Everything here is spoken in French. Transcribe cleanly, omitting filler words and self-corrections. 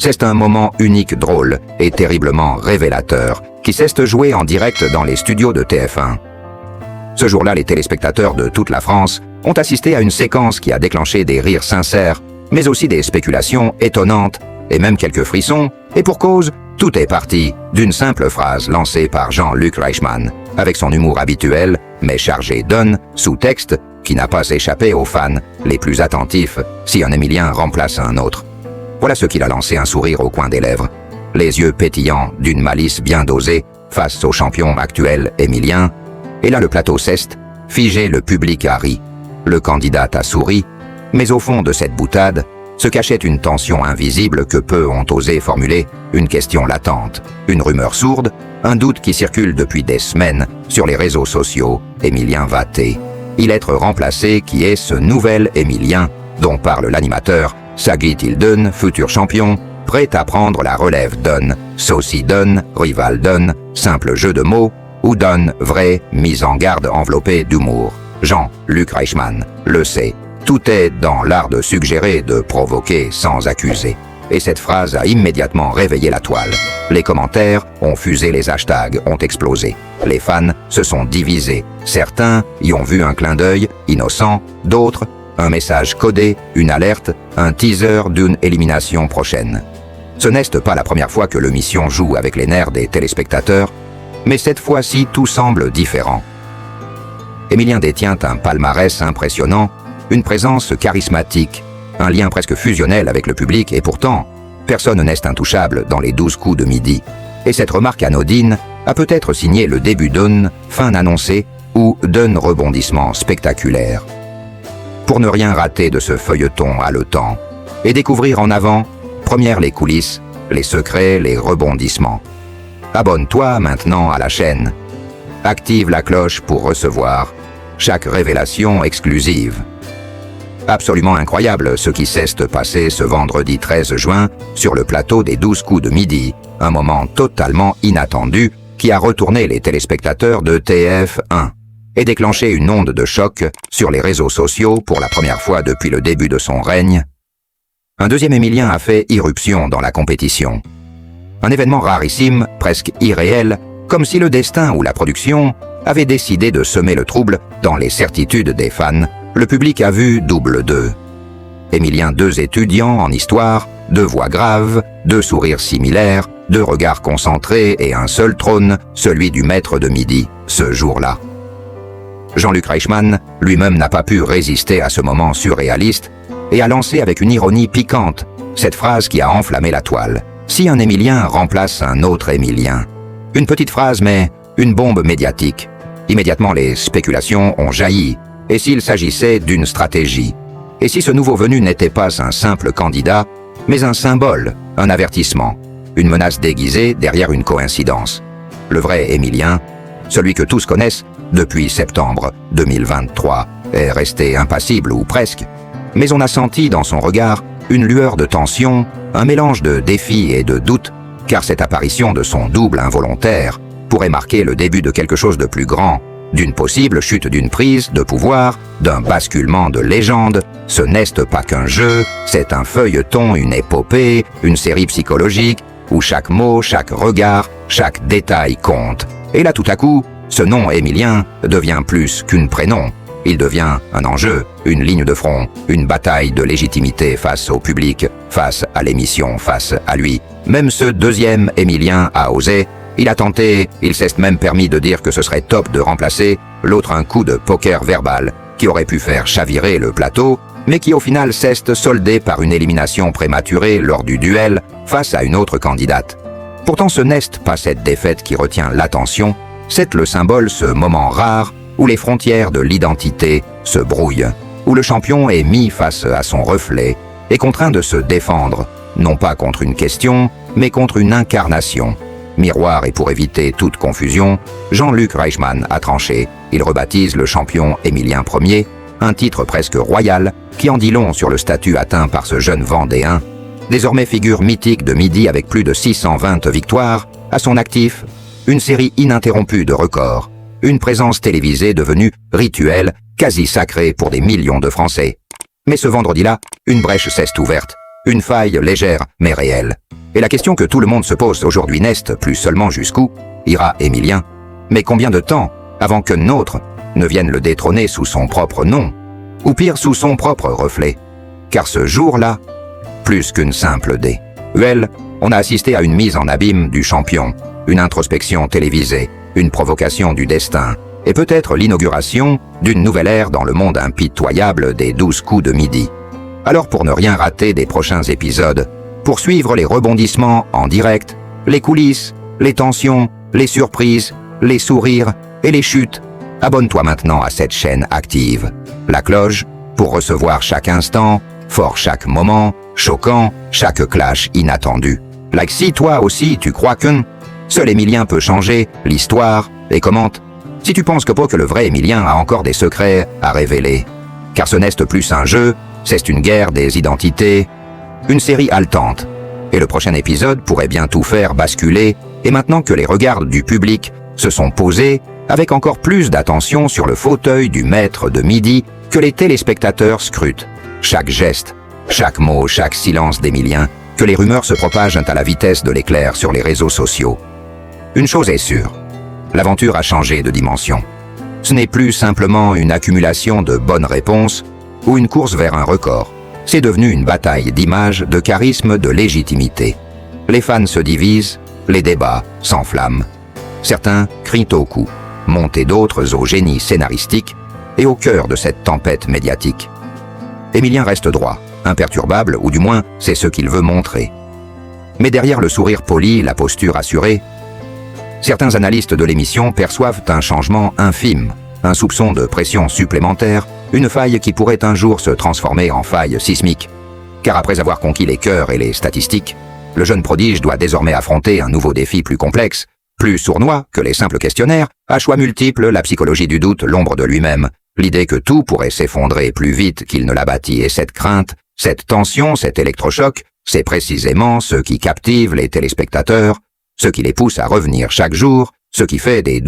C'est un moment unique, drôle et terriblement révélateur qui s'est joué en direct dans les studios de TF1. Ce jour-là, les téléspectateurs de toute la France ont assisté à une séquence qui a déclenché des rires sincères, mais aussi des spéculations étonnantes et même quelques frissons, et pour cause, tout est parti d'une simple phrase lancée par Jean-Luc Reichmann, avec son humour habituel, mais chargé d'un sous-texte qui n'a pas échappé aux fans les plus attentifs si un Émilien remplace un autre. Voilà ce qui a lancé un sourire au coin des lèvres, les yeux pétillants d'une malice bien dosée face au champion actuel Émilien, et là le plateau ceste, figé, le public a ri, le candidat a souri, mais au fond de cette boutade se cachait une tension invisible que peu ont osé formuler, une question latente, une rumeur sourde, un doute qui circule depuis des semaines sur les réseaux sociaux. Émilien va-t-il être remplacé? Qui est ce nouvel Émilien dont parle l'animateur? S'agit-il d'un futur champion, prêt à prendre la relève d'un sosie d'un rival d'un simple jeu de mots, ou d'un vrai mise en garde enveloppée d'humour? Jean-Luc Reichmann le sait. Tout est dans l'art de suggérer, de provoquer sans accuser. Et cette phrase a immédiatement réveillé la toile. Les commentaires ont fusé, les hashtags ont explosé. Les fans se sont divisés. Certains y ont vu un clin d'œil innocent, d'autres un message codé, une alerte, un teaser d'une élimination prochaine. Ce n'est pas la première fois que l'émission joue avec les nerfs des téléspectateurs, mais cette fois-ci tout semble différent. Émilien détient un palmarès impressionnant, une présence charismatique, un lien presque fusionnel avec le public, et pourtant, personne n'est intouchable dans les 12 coups de midi. Et cette remarque anodine a peut-être signé le début d'une fin annoncée ou d'un rebondissement spectaculaire. Pour ne rien rater de ce feuilleton haletant et découvrir en avant, première les coulisses, les secrets, les rebondissements. Abonne-toi maintenant à la chaîne. Active la cloche pour recevoir chaque révélation exclusive. Absolument incroyable ce qui s'est passé ce vendredi 13 juin sur le plateau des 12 coups de midi, un moment totalement inattendu qui a retourné les téléspectateurs de TF1 et déclenché une onde de choc sur les réseaux sociaux pour la première fois depuis le début de son règne. Un deuxième Émilien a fait irruption dans la compétition. Un événement rarissime, presque irréel, comme si le destin ou la production avait décidé de semer le trouble dans les certitudes des fans. Le public a vu double 2. Émilien, 2 étudiants en histoire, 2 voix graves, 2 sourires similaires, 2 regards concentrés et un seul trône, celui du maître de midi, ce jour-là. Jean-Luc Reichmann lui-même n'a pas pu résister à ce moment surréaliste et a lancé avec une ironie piquante cette phrase qui a enflammé la toile. Si un Émilien remplace un autre Émilien. Une petite phrase mais une bombe médiatique. Immédiatement les spéculations ont jailli. Et s'il s'agissait d'une stratégie? Et si ce nouveau venu n'était pas un simple candidat, mais un symbole, un avertissement, une menace déguisée derrière une coïncidence? Le vrai Émilien, celui que tous connaissent depuis septembre 2023, est resté impassible ou presque. Mais on a senti dans son regard une lueur de tension, un mélange de défi et de doute, car cette apparition de son double involontaire pourrait marquer le début de quelque chose de plus grand, d'une possible chute d'une prise de pouvoir, d'un basculement de légende. Ce n'est pas qu'un jeu, c'est un feuilleton, une épopée, une série psychologique, où chaque mot, chaque regard, chaque détail compte. Et là tout à coup, ce nom Émilien devient plus qu'un prénom. Il devient un enjeu, une ligne de front, une bataille de légitimité face au public, face à l'émission, face à lui. Même ce deuxième Émilien a osé. Il a tenté, il s'est même permis de dire que ce serait top de remplacer l'autre, un coup de poker verbal qui aurait pu faire chavirer le plateau, mais qui au final s'est soldé par une élimination prématurée lors du duel face à une autre candidate. Pourtant ce n'est pas cette défaite qui retient l'attention, c'est le symbole, ce moment rare où les frontières de l'identité se brouillent, où le champion est mis face à son reflet et contraint de se défendre, non pas contre une question, mais contre une incarnation. Miroir, et pour éviter toute confusion, Jean-Luc Reichmann a tranché. Il rebaptise le champion Émilien Ier, un titre presque royal qui en dit long sur le statut atteint par ce jeune Vendéen, désormais figure mythique de midi avec plus de 620 victoires à son actif, une série ininterrompue de records, une présence télévisée devenue rituelle, quasi sacrée pour des millions de Français. Mais ce vendredi-là, une brèche s'est ouverte, une faille légère mais réelle. Et la question que tout le monde se pose aujourd'hui n'est plus seulement jusqu'où ira Émilien, mais combien de temps avant que Nôtre ne vienne le détrôner sous son propre nom, ou pire sous son propre reflet. Car ce jour-là, plus qu'une simple duel, on a assisté à une mise en abîme du champion, une introspection télévisée, une provocation du destin, et peut-être l'inauguration d'une nouvelle ère dans le monde impitoyable des 12 coups de midi. Alors pour ne rien rater des prochains épisodes, pour suivre les rebondissements en direct, les coulisses, les tensions, les surprises, les sourires et les chutes, abonne-toi maintenant à cette chaîne active. La cloche, pour recevoir chaque instant, fort chaque moment, choquant, chaque clash inattendu. Like si toi aussi tu crois que seul Émilien peut changer l'histoire, et commente si tu penses que le vrai Émilien a encore des secrets à révéler. Car ce n'est plus un jeu, c'est une guerre des identités, une série haletante. Et le prochain épisode pourrait bien tout faire basculer, et maintenant que les regards du public se sont posés, avec encore plus d'attention sur le fauteuil du maître de midi, que les téléspectateurs scrutent chaque geste, chaque mot, chaque silence d'Émilien, que les rumeurs se propagent à la vitesse de l'éclair sur les réseaux sociaux. Une chose est sûre, l'aventure a changé de dimension. Ce n'est plus simplement une accumulation de bonnes réponses ou une course vers un record. C'est devenu une bataille d'images, de charisme, de légitimité. Les fans se divisent, les débats s'enflamment. Certains crient au coup, montés d'autres au génie scénaristique et au cœur de cette tempête médiatique. Émilien reste droit, imperturbable, ou du moins c'est ce qu'il veut montrer. Mais derrière le sourire poli, la posture assurée, certains analystes de l'émission perçoivent un changement infime, un soupçon de pression supplémentaire, une faille qui pourrait un jour se transformer en faille sismique. Car après avoir conquis les cœurs et les statistiques, le jeune prodige doit désormais affronter un nouveau défi plus complexe, plus sournois que les simples questionnaires, à choix multiples, la psychologie du doute, l'ombre de lui-même, l'idée que tout pourrait s'effondrer plus vite qu'il ne l'a bâti, et cette crainte, cette tension, cet électrochoc, c'est précisément ce qui captive les téléspectateurs, ce qui les pousse à revenir chaque jour, ce qui fait des